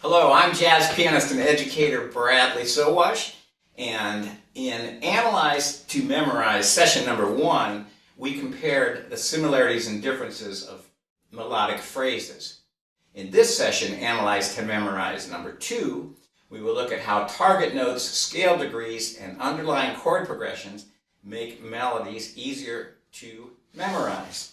Hello, I'm jazz pianist and educator Bradley Sowash, and in Analyze to Memorize session number 1, we compared the similarities and differences of melodic phrases. In this session, Analyze to Memorize number 2, we will look at how target notes, scale degrees, and underlying chord progressions make melodies easier to memorize.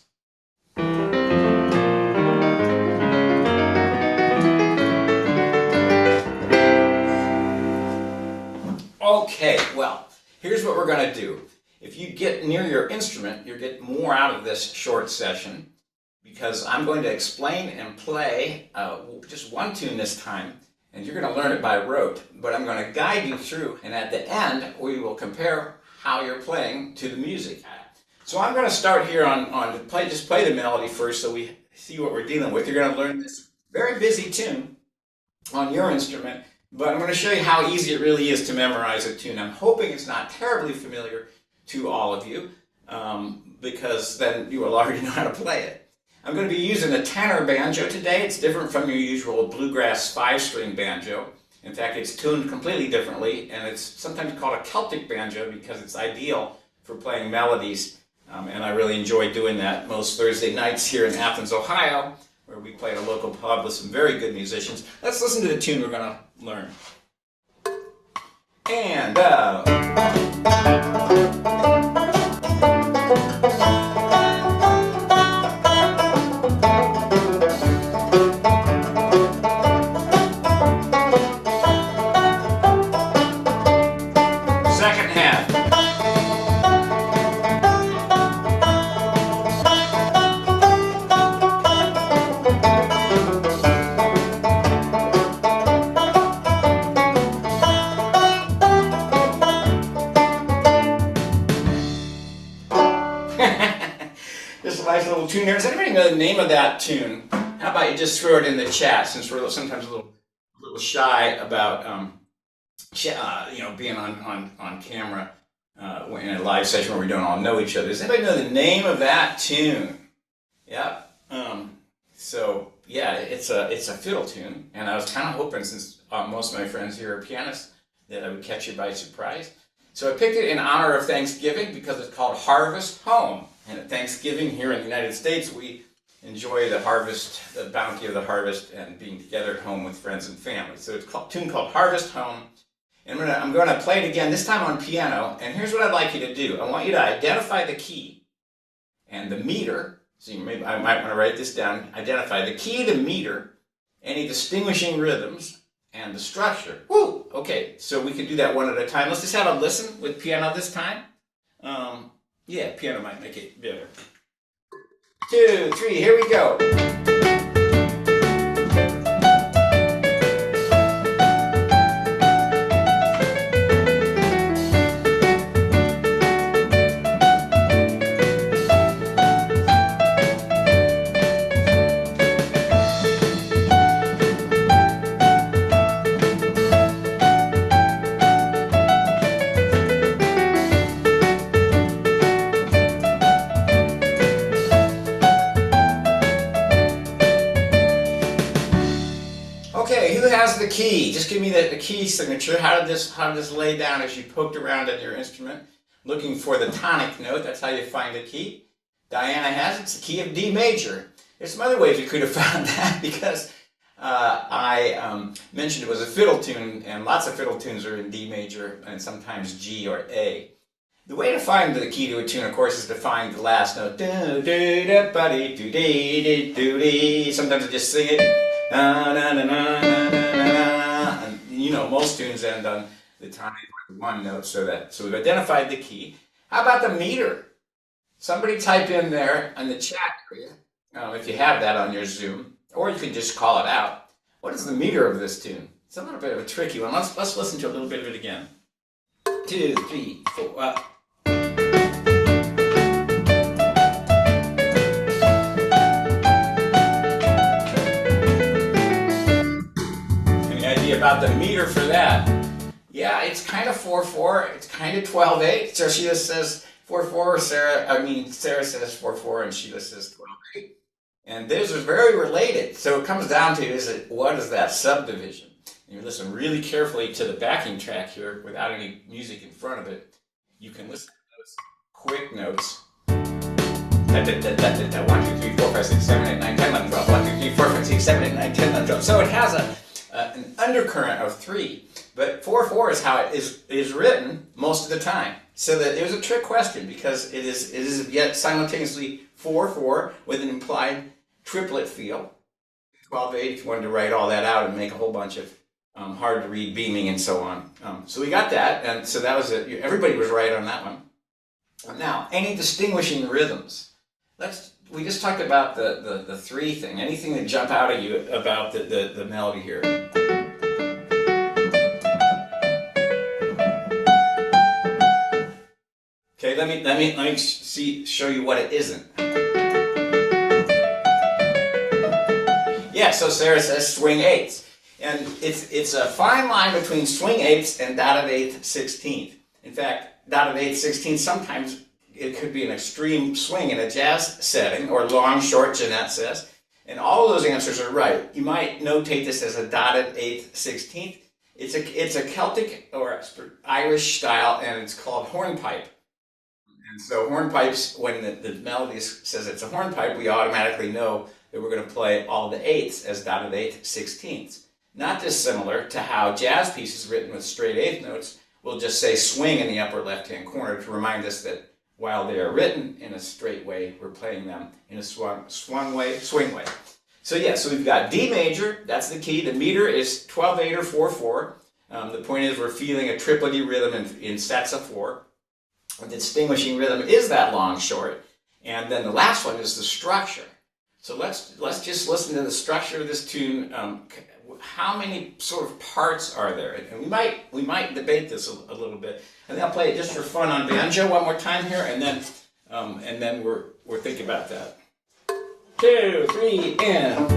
Okay, well, here's what we're going to do. If you get near your instrument, you'll get more out of this short session because I'm going to explain and play just one tune this time, and you're going to learn it by rote, but I'm going to guide you through, and at the end we will compare how you're playing to the music. So I'm going to start here just play the melody first so we see what we're dealing with. You're going to learn this very busy tune on your instrument, but I'm going to show you how easy it really is to memorize a tune. I'm hoping it's not terribly familiar to all of you, because then you will already know how to play it. I'm going to be using a tenor banjo today. It's different from your usual bluegrass 5-string banjo. In fact, it's tuned completely differently, and it's sometimes called a Celtic banjo because it's ideal for playing melodies, and I really enjoy doing that most Thursday nights here in Athens, Ohio, where we play at a local pub with some very good musicians. Let's listen to the tune we're going to learn. And second half. Just a nice little tune here. Does anybody know the name of that tune? How about you just throw it in the chat, since we're sometimes a little shy about being on camera in a live session where we don't all know each other. Does anybody know the name of that tune? Yep. So yeah, it's a fiddle tune, and I was kind of hoping, since most of my friends here are pianists, that I would catch you by surprise. So I picked it in honor of Thanksgiving because it's called Harvest Home. And at Thanksgiving here in the United States, we enjoy the harvest, the bounty of the harvest, and being together at home with friends and family. So it's a tune called Harvest Home. And I'm going to play it again, this time on piano. And here's what I'd like you to do. I want you to identify the key and the meter. So I might want to write this down. Identify the key, the meter, any distinguishing rhythms, and the structure. Woo! Okay, so we can do that one at a time. Let's just have a listen with piano this time. Yeah, piano might make it better. 2, 3, here we go. Okay, who has the key? Just give me the key signature. How did this lay down as you poked around at your instrument looking for the tonic note? That's how you find a key. Diana has it. It's the key of D major. There's some other ways you could have found that, because I mentioned it was a fiddle tune, and lots of fiddle tunes are in D major and sometimes G or A. The way to find the key to a tune, of course, is to find the last note. Sometimes I just sing it. And you know, most tunes end on the tonic with one note, so we've identified the key. How about the meter? Somebody type in there in the chat area, if you have that on your Zoom, or you can just call it out. What is the meter of this tune? It's a little bit of a tricky one. Let's listen to a little bit of it again. 2, 3, 4. About the meter for that. Yeah, it's kind of 4/4. It's kind of 12/8. So Sheila says 4/4. Sarah says 4/4, and Sheila says 12/8. And those are very related. So it comes down to, what is that subdivision? And you listen really carefully to the backing track here without any music in front of it. You can listen to those quick notes. 1, 2, 3, 4, 5, 6, 7, 8, 9, 10, 11, 12. 1, 2, 3, 4, 5, 6, 7, 8, 9, 10, 11, 12. So it has an undercurrent of 3. But 4/4 is how it is written most of the time. So that it was a trick question, because it is yet simultaneously 4/4 with an implied triplet feel. 12/8 if you wanted to write all that out and make a whole bunch of hard to read beaming and so on. So we got that, and so that was it. Everybody was right on that one. Now, any distinguishing rhythms? We just talked about the 3 thing. Anything that jump out at you about the melody here? Okay, let me show you what it isn't. Yeah, so Sarah says swing 8ths. And it's a fine line between swing 8ths and dotted 8th 16th. In fact, dotted 8th 16th, sometimes it could be an extreme swing in a jazz setting, or long, short, Jeanette says. And all of those answers are right. You might notate this as a dotted 8th 16th. It's a Celtic or Irish style, and it's called hornpipe. And so hornpipes, when the melody says it's a hornpipe, we automatically know that we're going to play all the 8ths as dotted 8th 16ths. Not dissimilar to how jazz pieces written with straight 8th notes will just say swing in the upper left-hand corner to remind us that while they are written in a straight way, we're playing them in a swing way. So yeah, so we've got D major, that's the key. The meter is 12/8 or 4/4. The point is we're feeling a triplety rhythm in sets of 4. The distinguishing rhythm is that long short. And then the last one is the structure. So let's just listen to the structure of this tune. How many sort of parts are there? And we might debate this a little bit. And then I'll play it just for fun on banjo one more time here, and then we're thinking about that. 2, 3, and.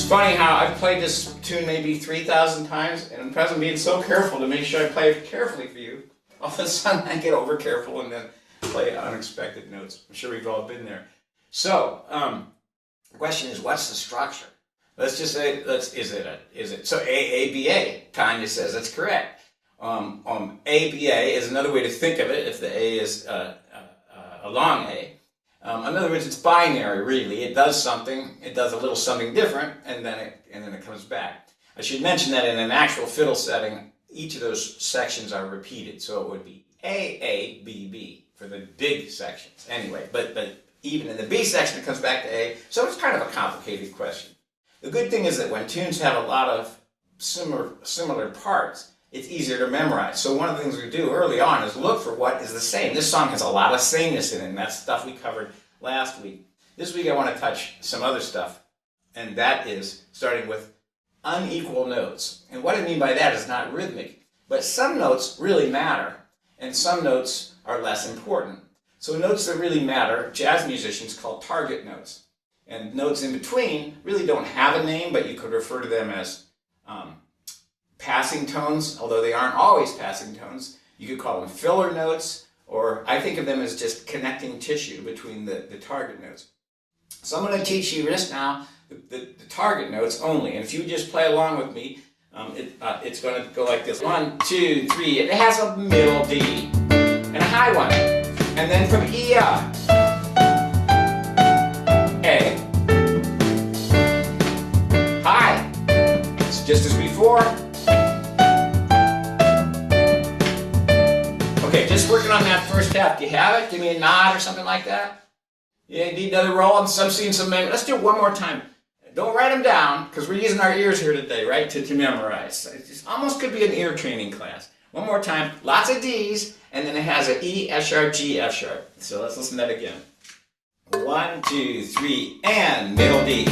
Funny how I've played this tune maybe 3,000 times, and because I'm being so careful to make sure I play it carefully for you, all of a sudden I get over careful and then play unexpected notes. I'm sure we've all been there. So, the question is, what's the structure? Let's just say, is it? So A-A-B-A, Tanya says that's correct. A-B-A is another way to think of it if the A is a long A. In other words, it's binary, really. It does something, it does a little something different, and then it comes back. I should mention that in an actual fiddle setting, each of those sections are repeated, so it would be A, A, B, B for the big sections. Anyway, but even in the B section, it comes back to A, so it's kind of a complicated question. The good thing is that when tunes have a lot of similar parts, it's easier to memorize. So one of the things we do early on is look for what is the same. This song has a lot of sameness in it, and that's stuff we covered last week. This week I want to touch some other stuff, and that is starting with unequal notes. And what I mean by that is not rhythmic, but some notes really matter, and some notes are less important. So notes that really matter, jazz musicians call target notes. And notes in between really don't have a name, but you could refer to them as passing tones, although they aren't always passing tones. You could call them filler notes, or I think of them as just connecting tissue between the target notes. So I'm going to teach you just now the target notes only, and if you just play along with me, it's going to go like this. 1, 2, 3, it has a middle D, and a high one, and then from E up, A, high, it's just as before. Okay, just working on that first half. Do you have it? Give me a nod or something like that. Yeah, need another roll. I'm seeing some memory. Let's do it one more time. Don't write them down, because we're using our ears here today, right, to memorize. It almost could be an ear training class. One more time. Lots of D's, and then it has an E, F sharp, G, F sharp. So let's listen to that again. 1, 2, 3, and middle D,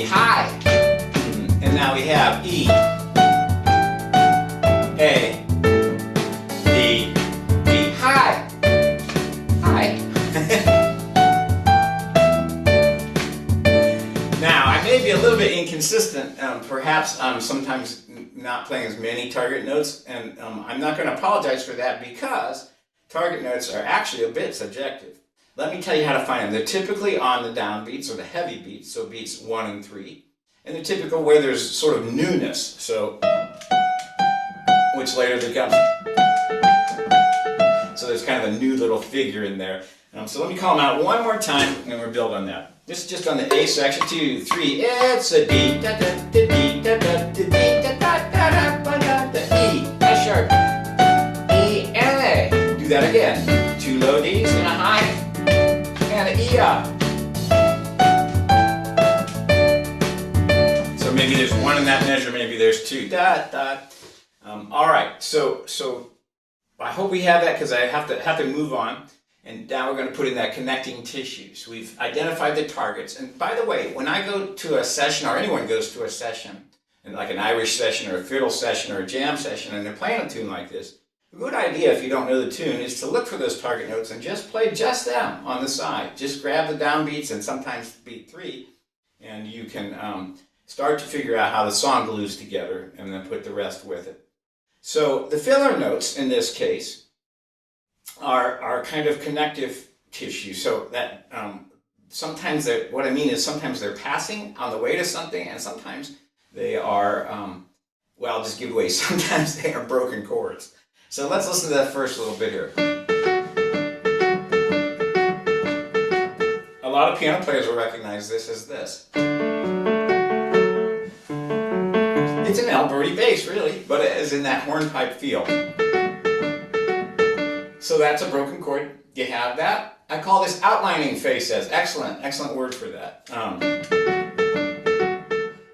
high. And now we have E, A, D, B, high, high. Now, I may be a little bit inconsistent. Perhaps I'm sometimes not playing as many target notes, and I'm not going to apologize for that because target notes are actually a bit subjective. Let me tell you how to find them. They're typically on the downbeats or the heavy beats, so beats 1 and 3. And they're typical where there's sort of newness, so which later becomes. So there's kind of a new little figure in there. So let me call them out one more time, and we'll build on that. This is just on the A section. 2, 3. It's a D, da da da D, da da da D, da da da da da da E, F sharp, E and A. Do that again. 2 low Ds and a high, and an E up. So maybe there's 1 in that measure. Maybe there's 2. Da da. All right. So I hope we have that because I have to move on. And now we're going to put in that connecting tissue. So we've identified the targets. And by the way, when I go to a session, or anyone goes to a session, and like an Irish session or a fiddle session or a jam session, and they're playing a tune like this, a good idea if you don't know the tune is to look for those target notes and just play just them on the side. Just grab the downbeats and sometimes beat 3, and you can start to figure out how the song glues together and then put the rest with it. So the filler notes in this case are kind of connective tissue, so that sometimes what I mean is sometimes they're passing on the way to something, and sometimes they are, well, I'll just give away, sometimes they are broken chords. So let's listen to that first little bit here. A lot of piano players will recognize this as this. It's an Alberti bass, really, but it is in that hornpipe feel. So that's a broken chord. You have that. I call this outlining faces. Excellent, excellent word for that.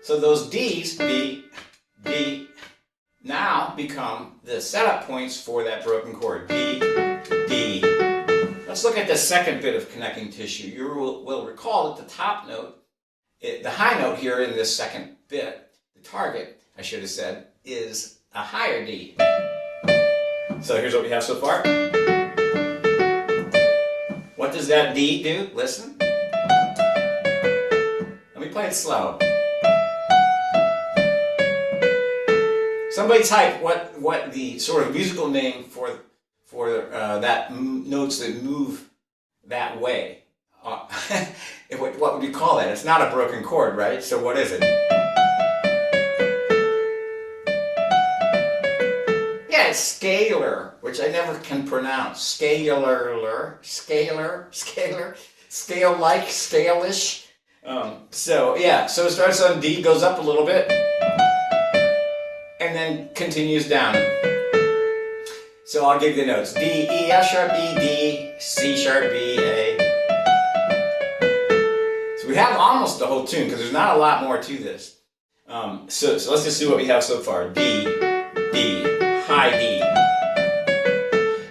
So those Ds, B, D, now become the setup points for that broken chord. D, D. Let's look at the second bit of connecting tissue. You will recall that the top note, the high note here in this second bit, the target, I should have said, is a higher D. So here's what we have so far. What does that D do? Listen. Let me play it slow. Somebody type what the sort of musical name for that notes that move that way. What would you call that? It's not a broken chord, right? So what is it? Yeah, it's scalar, which I never can pronounce. Scalar, scale-like, scale-ish. So yeah, so it starts on D, goes up a little bit, and then continues down. So I'll give you the notes. D, E, F sharp, E, D, C sharp, B, A. So we have almost the whole tune because there's not a lot more to this. So let's just see what we have so far. D, D, high D.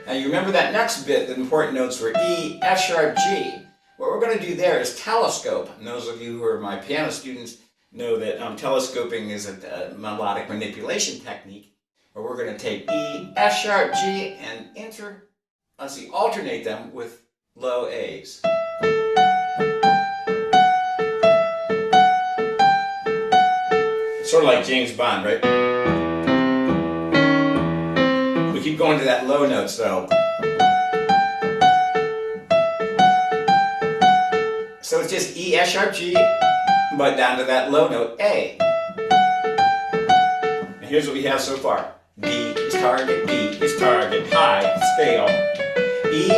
Now you remember that next bit, the important notes were E, F sharp, G. What we're going to do there is telescope. And those of you who are my piano students know that telescoping is a melodic manipulation technique where we're going to take E, F sharp, G and alternate them with low A's. It's sort of like James Bond, right? We keep going to that low notes though. So it's just E, F sharp, G, but down to that low note, A. And here's what we have so far. D is target, D is target, high, scale. E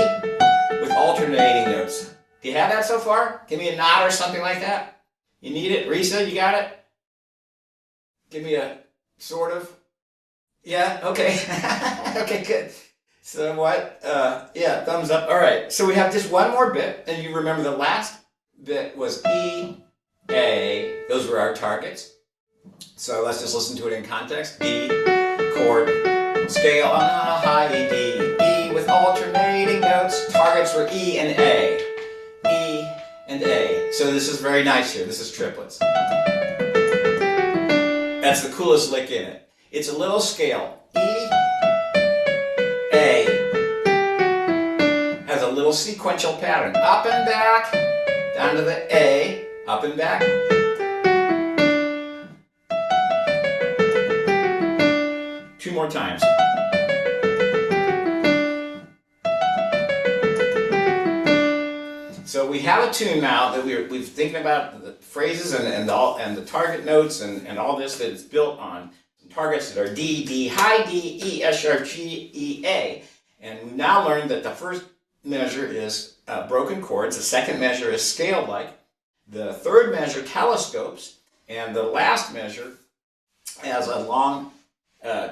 with alternating notes. Do you have that so far? Give me a nod or something like that. You need it? Risa, you got it? Give me a sort of. Yeah, okay. Okay, good. So what? Yeah, thumbs up. All right, so we have just one more bit, and you remember the last bit was E, A. Those were our targets. So let's just listen to it in context. D, chord, scale on a high D, E with alternating notes. Targets were E and A. E, and A. So this is very nice here. This is triplets. That's the coolest lick in it. It's a little scale. E, A. Has a little sequential pattern. Up and back, down to the A, up and back. Two more times. So we have a tune now that we're thinking about the phrases and the target notes and all this that it's built on. Some targets that are D, D, high D, E, F sharp, G, E, A. And we've now learned that the first measure is broken chords, the second measure is scale-like, the third measure telescopes, and the last measure has a long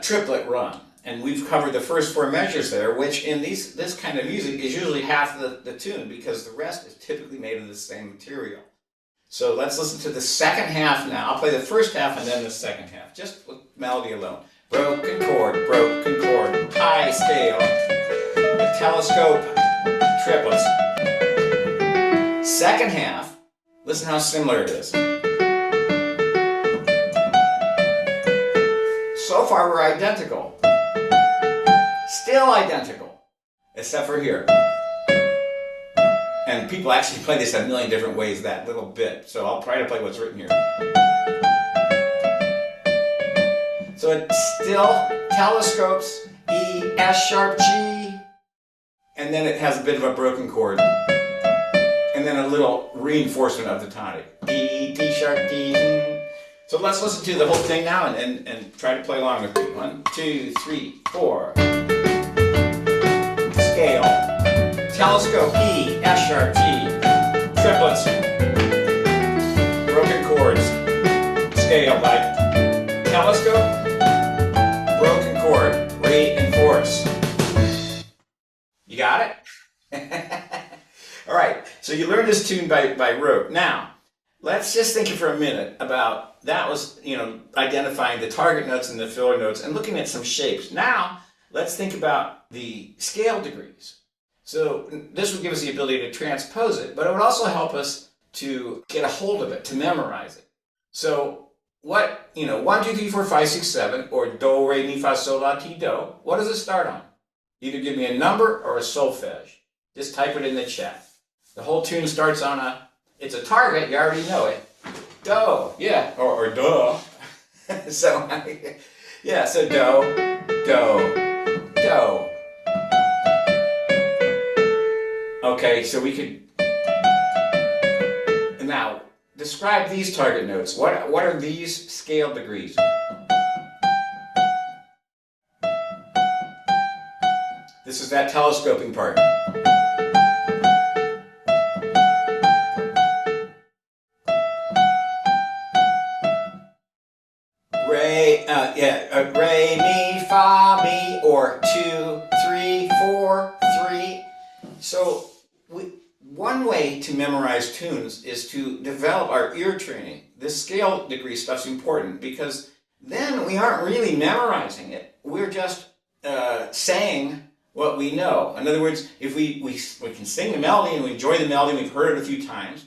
triplet run. And we've covered the first four measures there, which in this kind of music is usually half the tune because the rest is typically made of the same material. So let's listen to the second half now. I'll play the first half and then the second half, just with melody alone. Broken chord, high scale, the telescope, triplets. Second half, listen how similar it is. So far we're identical. Still identical, except for here. And people actually play this a million different ways, that little bit. So I'll try to play what's written here. So it's still telescopes, E, S sharp, G, and then it has a bit of a broken chord. And then a little reinforcement of the tonic. D, D sharp, D. So let's listen to the whole thing now and try to play along with me. 1, 2, 3, 4. Scale, telescope, E, F sharp, G, triplets, broken chords, scale like telescope, broken chord, reinforce. You got it? All right, so you learned this tune by rote. Now, let's just think for a minute about, that was, identifying the target notes and the filler notes and looking at some shapes. Now, let's think about the scale degrees. So this would give us the ability to transpose it, but it would also help us to get a hold of it, to memorize it. So what, 1, 2, 3, 4, 5, 6, 7, or do, re, mi, fa, sol, la, ti, do, what does it start on? Either give me a number or a solfege. Just type it in the chat. The whole tune starts on it's a target, you already know it. Do, yeah, or duh. So, yeah, so do, do. Do. Okay, so we could now describe these target notes. What are these scale degrees? This is that telescoping part. Re, mi, fa, mi, or 2, 3, 4, 3. So one way to memorize tunes is to develop our ear training. This scale degree stuff's important because then we aren't really memorizing it. We're just saying what we know. In other words, if we can sing the melody and we enjoy the melody, we've heard it a few times,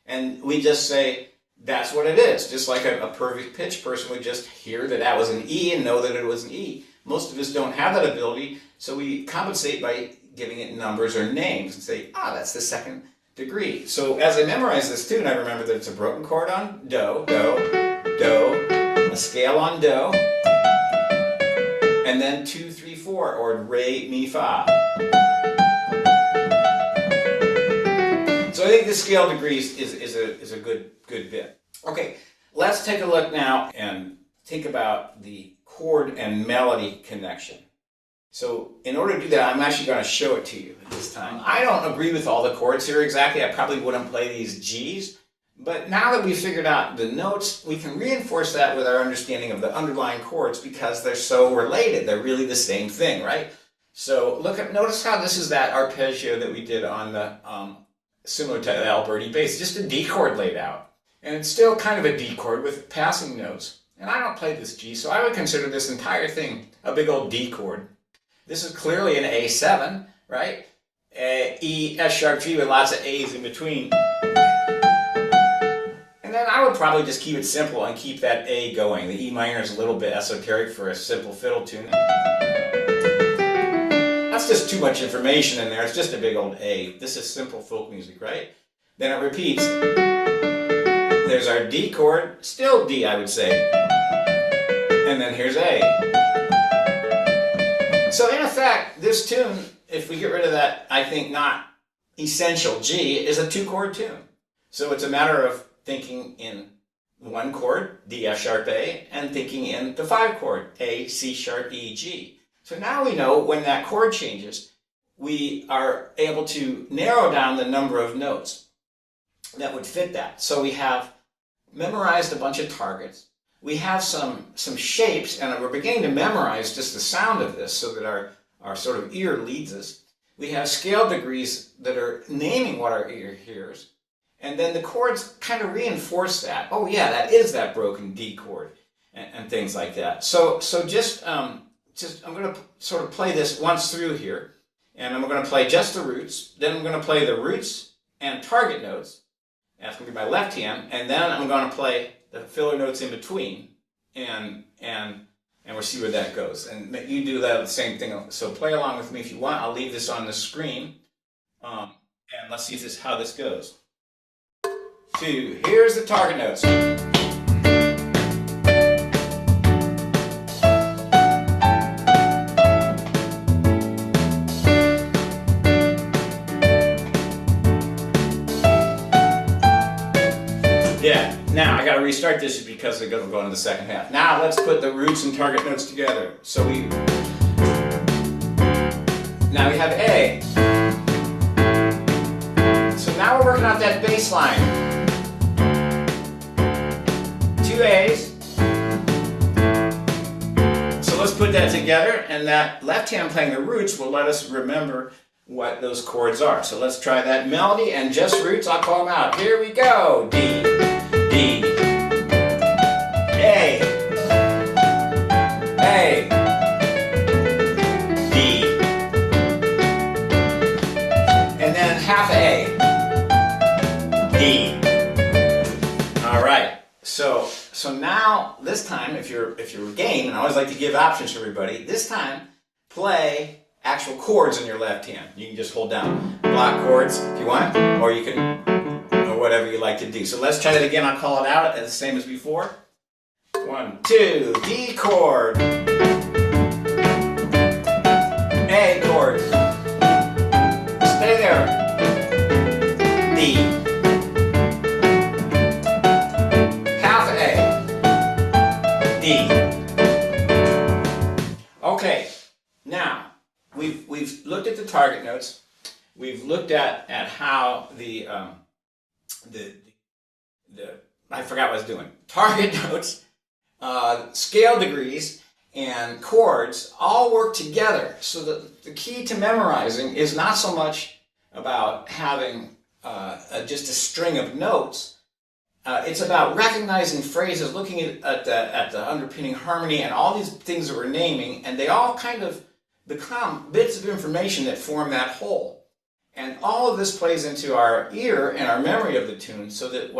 and we just say, that's what it is. Just like a perfect pitch person would just hear that was an E and know that it was an E. Most of us don't have that ability, so we compensate by giving it numbers or names and say, that's the second degree. So as I memorize this tune, I remember that it's a broken chord on do, do, do, a scale on do, and then 2, 3, 4, or re, mi, fa. So I think the scale degrees is a good bit. Okay, let's take a look now and think about the chord and melody connection. So in order to do that, I'm actually going to show it to you at this time. I don't agree with all the chords here exactly. I probably wouldn't play these G's. But now that we've figured out the notes, we can reinforce that with our understanding of the underlying chords because they're so related. They're really the same thing, right? So notice how this is that arpeggio that we did on the similar to the Alberti bass, just a D chord laid out. And it's still kind of a D chord with passing notes. And I don't play this G, so I would consider this entire thing a big old D chord. This is clearly an A7, right? E, F sharp, G with lots of A's in between. then I would probably just keep it simple and keep that A going. The E minor is a little bit esoteric for a simple fiddle tune. That's just too much information in there. It's just a big old A. This is simple folk music, right? Then it repeats. There's our D chord, still D, I would say. And then here's A. So in effect, this tune, if we get rid of that, I think not essential G, is a 2-chord tune. So it's a matter of thinking in 1 chord, D, F sharp, A, and thinking in the 5 chord, A, C sharp, E, G. So now we know when that chord changes, we are able to narrow down the number of notes that would fit that. So we have memorized a bunch of targets. We have some shapes, and we're beginning to memorize just the sound of this so that our sort of ear leads us. We have scale degrees that are naming what our ear hears. And then the chords kind of reinforce that. Oh yeah, that is that broken D chord, and things like that. So just I'm going to sort of play this once through here, and I'm going to play just the roots. Then I'm going to play the roots and target notes. That's going to be my left hand, and then I'm going to play the filler notes in between, and we'll see where that goes. And you do that the same thing. So play along with me if you want. I'll leave this on the screen, and let's see how this goes. 2. Here's the target notes. Yeah, now I got to restart this because we're going to go into the second half. Now let's put the roots and target notes together. So now we have A. So now we're working out that bass line. 2 A's. So let's put that together, and that left hand playing the roots will let us remember what those chords are. So let's try that melody and just roots. I'll call them out. Here we go. D, D, A, A, D, and then half A, D. All right. So now this time, if you're game, and I always like to give options to everybody, this time play actual chords in your left hand. You can just hold down block chords if you want, or you can, or whatever you like to do. So let's try that again. I'll call it out the same as before. 1, 2, D chord, A chord, stay there, D, half A, D. Okay, now we've looked at the target notes. We've looked at how the I forgot what I was doing. Target notes, scale degrees, and chords all work together. So the key to memorizing is not so much about having just a string of notes. It's about recognizing phrases, looking at the underpinning harmony and all these things that we're naming, and they all kind of become bits of information that form that whole. And all of this plays into our ear and our memory of the tune, so that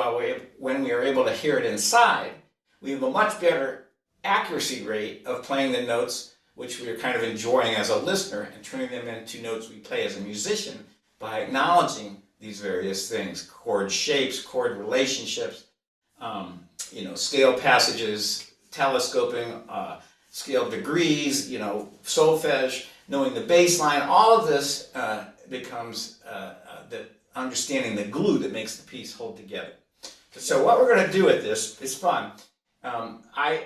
when we are able to hear it inside, we have a much better accuracy rate of playing the notes which we are kind of enjoying as a listener, and turning them into notes we play as a musician by acknowledging these various things: chord shapes, chord relationships, scale passages, telescoping, scale degrees, solfege, knowing the bass line. All of this becomes the understanding the glue that makes the piece hold together. So what we're going to do with this is fun. I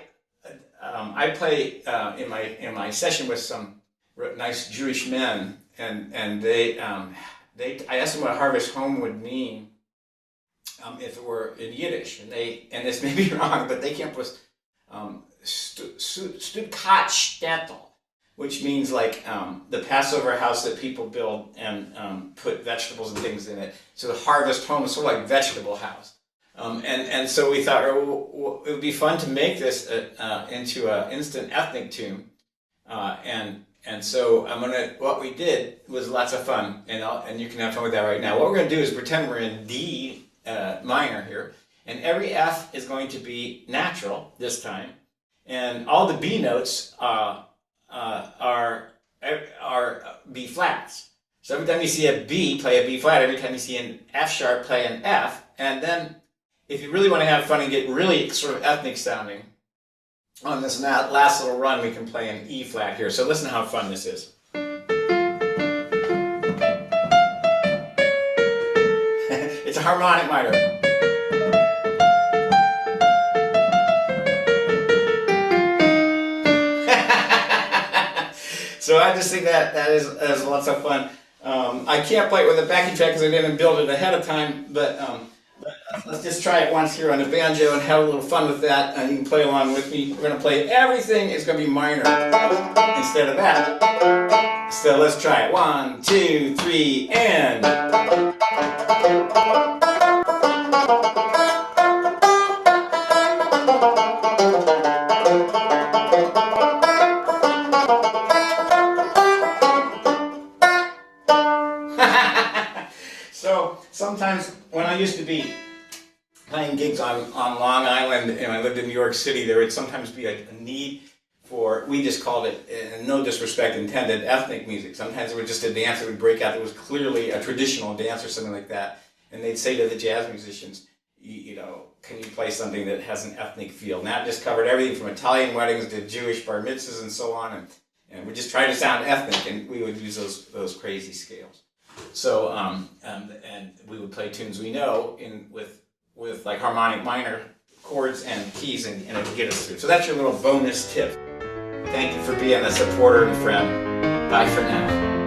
play in my session with some nice Jewish men, and I asked them what Harvest Home would mean if it were in Yiddish, and this may be wrong, but they came up with Stuttgart, which means like the Passover house that people build and put vegetables and things in it. So the Harvest Home is sort of like vegetable house. And so we thought it would be fun to make this into an instant ethnic tune. And so what we did was lots of fun, and you can have fun with that right now. What we're going to do is pretend we're in D minor here, and every F is going to be natural this time, and all the B notes are B flats. So every time you see a B, play a B flat. Every time you see an F sharp, play an F. And then, if you really want to have fun and get really sort of ethnic sounding, on this last little run, we can play an E flat here. So listen to how fun this is. It's a harmonic minor. So I just think that is lots of fun. I can't play it with a backing track because I didn't build it ahead of time, but let's just try it once here on the banjo and have a little fun with that. And you can play along with me. We're going to play everything is going to be minor instead of that. So let's try it. 1, 2, 3, and... So sometimes when I used to be playing gigs on Long Island and I lived in New York City, there would sometimes be a need for, we just called it, no disrespect intended, ethnic music. Sometimes it was just a dance that would break out that was clearly a traditional dance or something like that. And they'd say to the jazz musicians, you know, can you play something that has an ethnic feel? And that just covered everything from Italian weddings to Jewish bar mitzvahs and so on. And we just tried to sound ethnic, and we would use those crazy scales. So, and we would play tunes we know with like harmonic minor chords and keys, and it would get us through. So that's your little bonus tip. Thank you for being a supporter and friend. Bye for now.